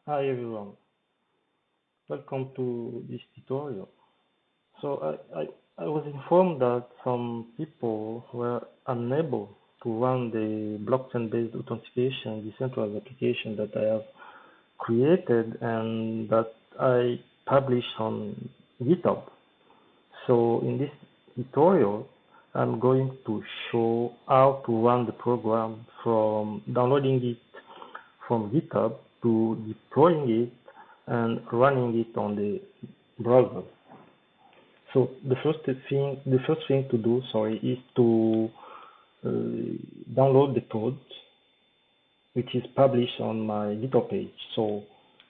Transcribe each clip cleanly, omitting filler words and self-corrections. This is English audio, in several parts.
Hi everyone, welcome to this tutorial. So I was informed that some people were unable to run the blockchain-based authentication decentralized application that I have created and that I publish on GitHub. So in this tutorial, I'm going to show how to run the program from downloading it from GitHub to deploying it and running it on the browser. So the first thing to do, is to download the code which is published on my GitHub page. So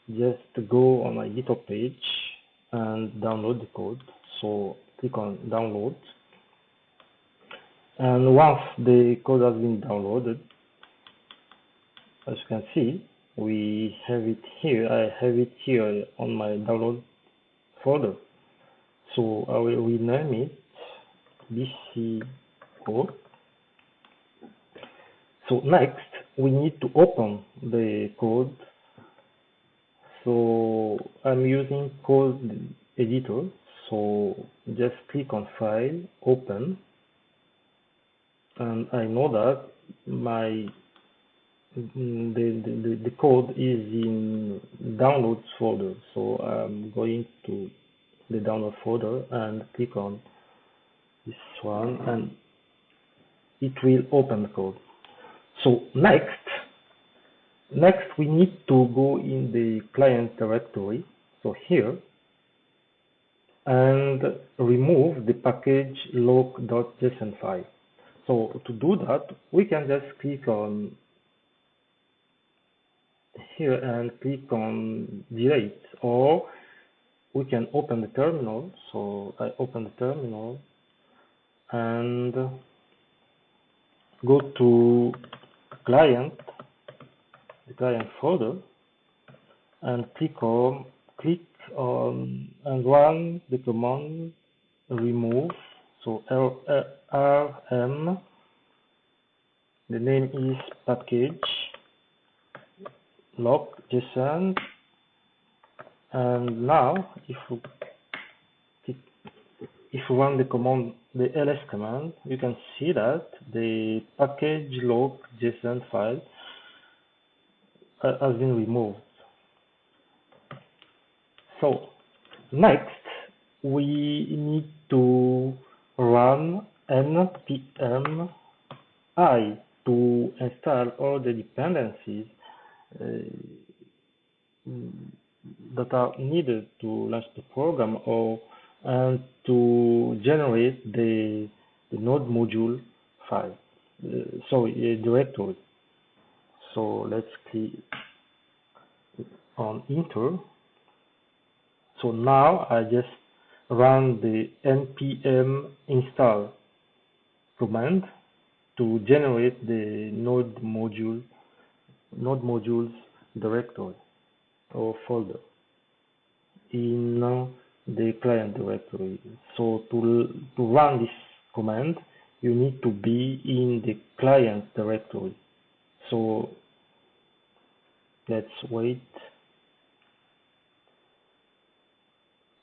just go on my GitHub page and download the code. So click on download. And once the code has been downloaded, as you can see, we have it here. I have it here on my download folder. So I will rename it BC code. So next, we need to open the code. So I'm using code editor. So just click on File, Open, and I know that the code is in Downloads folder. So I'm going to the download folder and click on this one, and it will open the code. So next we need to go in the client directory, so here, and remove the package lock.json file. So to do that, we can just click on here and click on delete, or we can open the terminal. So I open the terminal and go to client, the client folder, and click on and run the command remove. So rm, the name is package lock.json, and now if you run the command, the ls command, you can see that the package lock.json file has been removed. So next we need to run npm I to install all the dependencies that are needed to launch the program and to generate the node module file, directory. So let's click on enter. So now I just run the npm install command to generate the node modules directory or folder in the client directory. So to run this command, you need to be in the client directory. So let's wait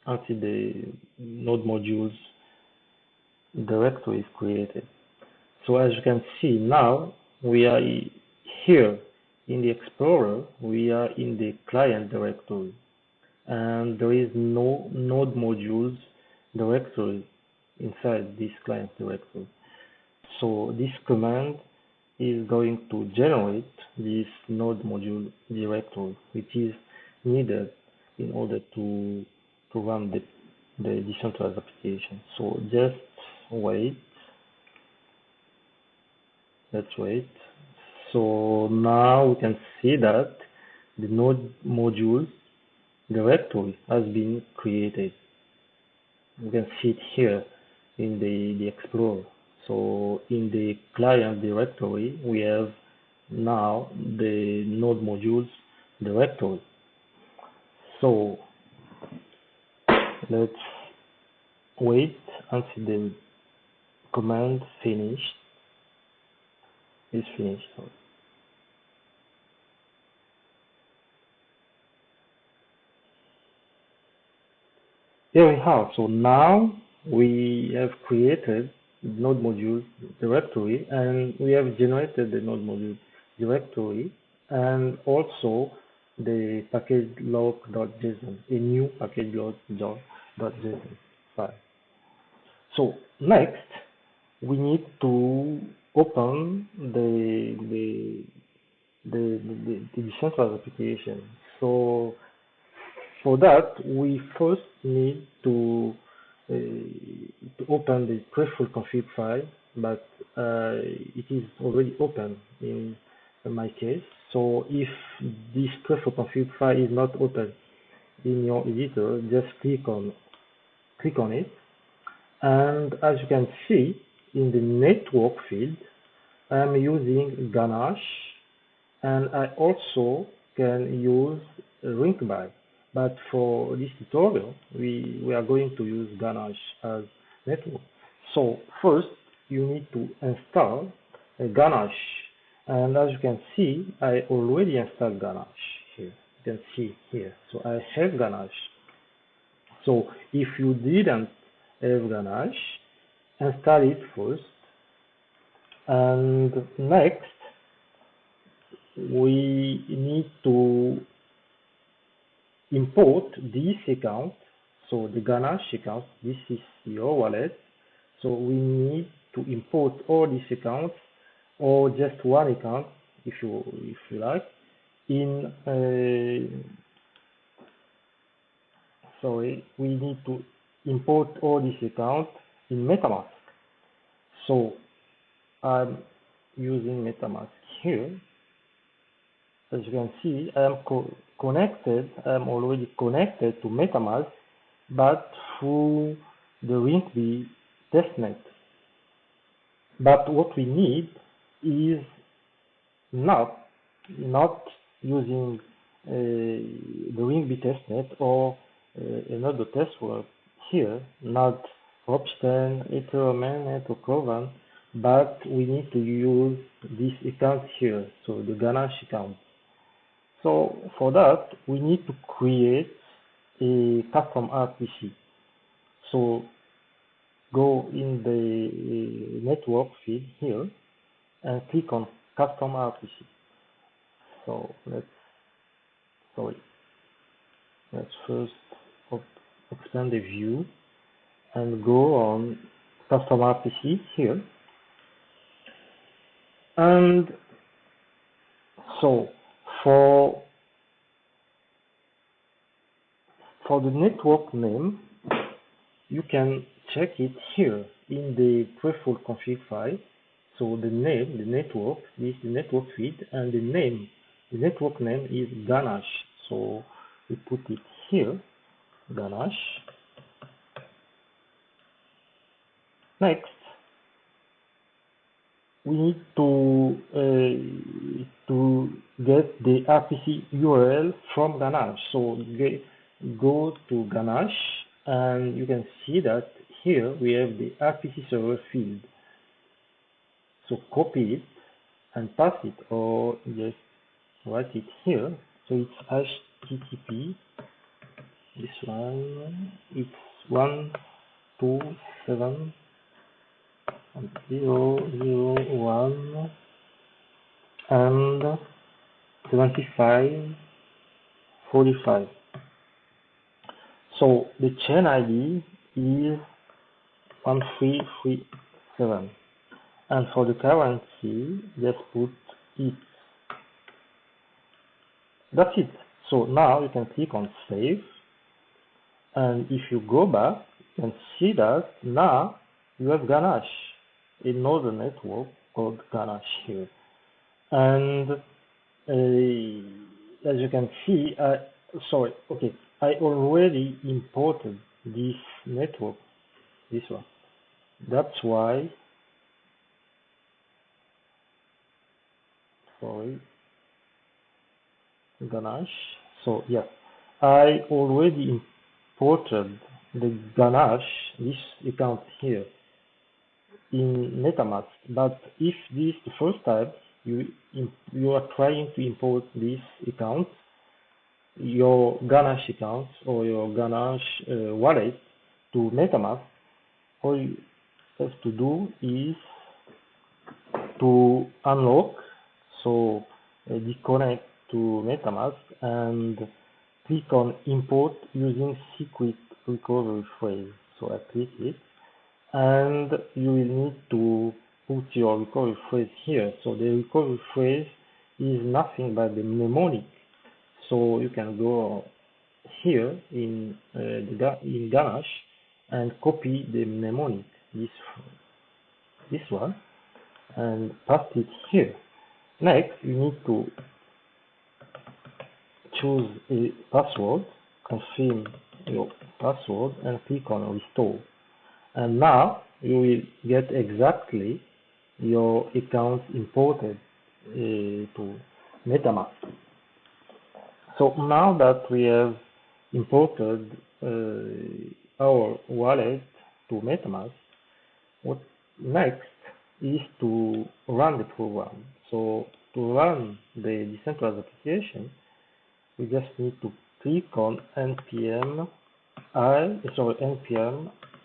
until the node modules directory is created. So as you can see, now we are here in the Explorer. We are in the client directory, and there is no node modules directory inside this client directory. So this command is going to generate this node module directory, which is needed in order to run the decentralized application. So just wait. Let's wait. So now we can see that the node modules directory has been created. You can see it here in the Explorer. So in the client directory, we have now the node modules directory. So let's wait until the command is finished. here we have. So now we have created node module directory, and we have generated the node module directory, and also the package log.json, a new package log.json file. So next, we need to open the decentralized application. So for that, we first need to open the preful config file, but it is already open in my case. So if this preful config file is not open in your editor, just click on it, and as you can see in the network field, I'm using Ganache, and I also can use Rinkeby. But for this tutorial, we are going to use Ganache as network. So first, you need to install Ganache. And as you can see, I already installed Ganache here. You can see here. So I have Ganache. So if you didn't have Ganache, install it first. And next, we need to import this account. So the Ganache account, this is your wallet. So we need to import all these accounts, or just one account if you like, in we need to import all these accounts in MetaMask. So I'm using MetaMask here. As you can see, I am connected. I am already connected to MetaMask, but through the Rinkeby testnet. But what we need is not using the Rinkeby testnet or another test word here, not Ropsten, Ethereum, or Kovan, but we need to use this account here, so the Ganache account. So for that, we need to create a custom RPC. So go in the network field here and click on custom RPC. So let's first expand the view and go on custom RPC here. And so for the network name, you can check it here in the preful config file. So the name, the network, is the network feed, and the network name is Ganache. So we put it here, Ganache. Next, we need to get the RPC URL from Ganache. So go to Ganache, and you can see that here we have the RPC server field. So copy it and paste it, or just write it here. So it's HTTP. This one, it's 127 001 and 7545. So the chain ID is 1337, and for the currency, just put it. That's it. So now you can click on save, and if you go back, you can see that now you have Ganache, another network called Ganache here. And as you can see, I already imported this network, this one. That's why, Ganache. So yeah, I already imported the Ganache, this account here, in MetaMask. But if this is the first time you are trying to import this account, your Ganache account or your Ganache wallet to MetaMask, all you have to do is to unlock, so disconnect to MetaMask and click on import using secret recovery phrase. So I click it, and you will need to put your recovery phrase here. So the recovery phrase is nothing but the mnemonic. So you can go here in Ganache and copy the mnemonic, this one, and paste it here. Next, you need to choose a password, confirm your password, and click on restore. And now you will get exactly your account imported to MetaMask. So now that we have imported our wallet to MetaMask, what next is to run the program. So to run the decentralized application, we just need to click on npm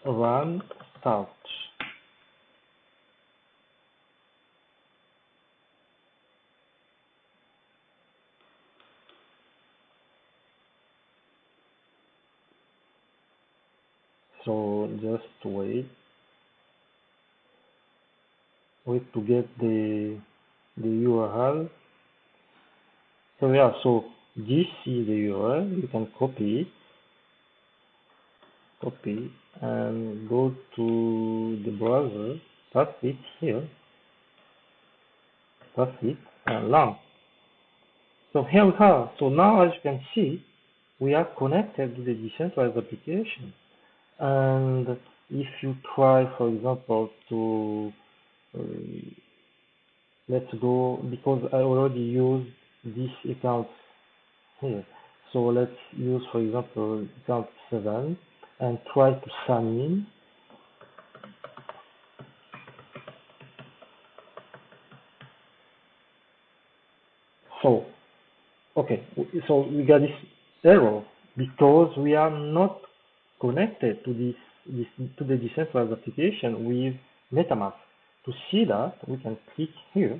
run start. So just wait to get the URL. So yeah, so this is the URL. You can copy and go to the browser, paste it here, and launch. So here we are. So now, as you can see, we are connected to the decentralized application. And if you try, for example, to let's go, because I already used this account here. So let's use, for example, account 7 and try to sign in. So, okay, so we got this error because we are not connected to to the decentralized application with MetaMask. To see that, we can click here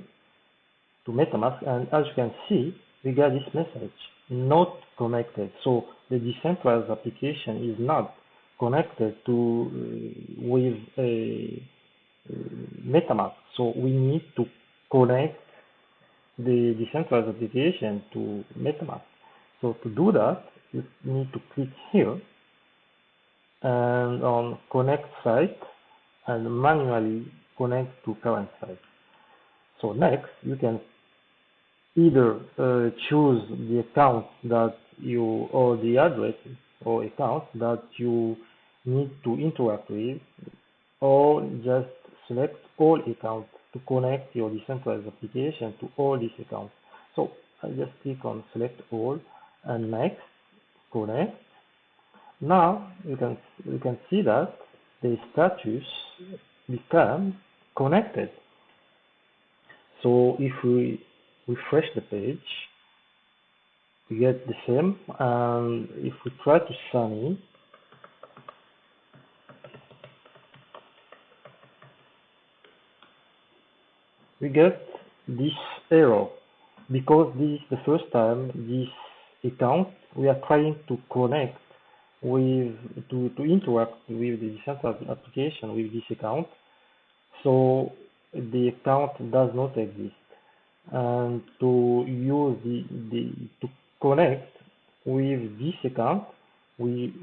to MetaMask, and as you can see, we got this message, not connected. So the decentralized application is not connected to with a MetaMask. So we need to connect the decentralized application to MetaMask. So to do that, you need to click here and on connect site and manually connect to current site. So next, you can either choose the account that you, or the address or account that you need to interact with, or just select all accounts to connect your decentralized application to all these accounts. So I just click on select all and next, connect. Now you can see that the status becomes connected. So if we refresh the page, we get the same, and if we try to sign in, we get this error because this is the first time this account we are trying to connect with, to interact with the decentralized application with this account. So the account does not exist, and to use to connect with this account, we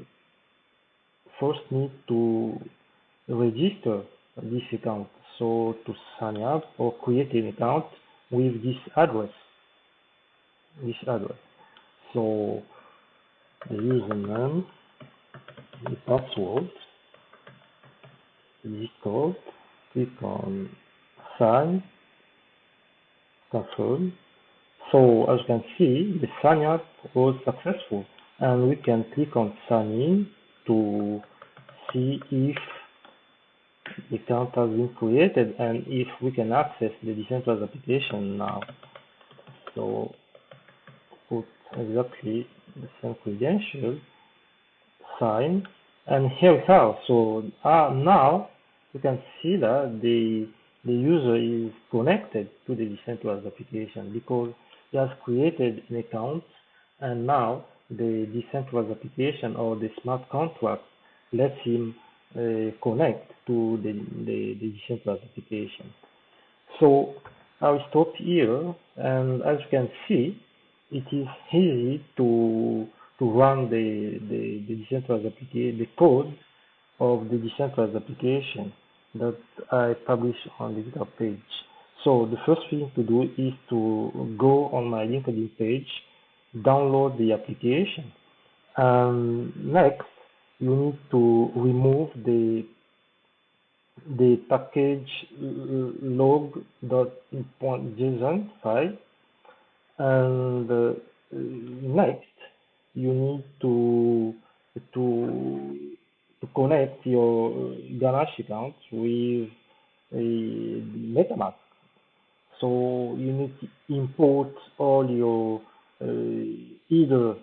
first need to register this account. So to sign up or create an account with this address. So the username, the password, this code, click on sign, confirm. So as you can see, the sign up was successful, and we can click on sign in to see if the account has been created and if we can access the decentralized application now. So put exactly the same credential, sign, and here is how. So now you can see that the user is connected to the decentralized application because he has created an account, and now the decentralized application or the smart contract lets him connect to the decentralized application. So I'll stop here, and as you can see, it is easy to run the decentralized application, the code of the decentralized application that I publish on the GitHub page. So the first thing to do is to go on my LinkedIn page, download the application, and next you need to remove the package log.json file, and next you need to connect your Ganache account with a MetaMask. So you need to import all your either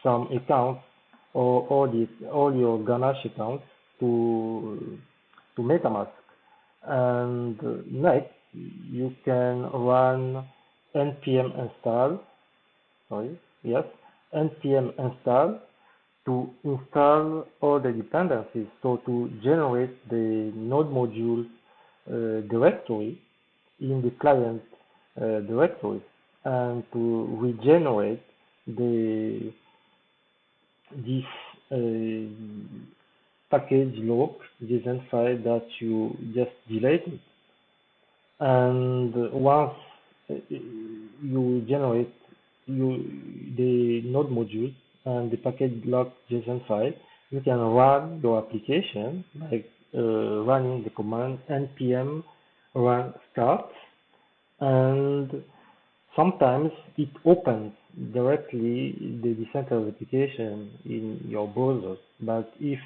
some accounts or all your Ganache accounts to MetaMask. And next you can run npm install npm install to install all the dependencies, so to generate the node module directory in the client directory, and to regenerate this package log JSON file that you just deleted. And once you generate the node module and the package log JSON file, you can run your application by running the command npm run start, and sometimes it opens directly the decentralized application in your browser. But if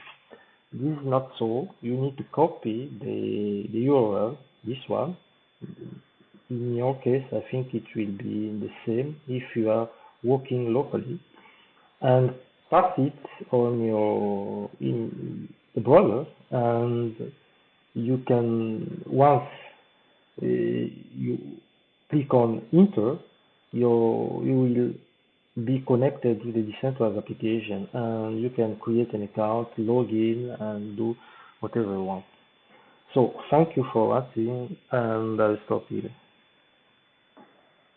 this is not so, you need to copy the URL, this one. In your case, I think it will be the same if you are working locally, and pass it on in the browser, and you can, once you click on enter, you will be connected to the decentralized application, and you can create an account, log in, and do whatever you want. So thank you for watching, and I'll stop here.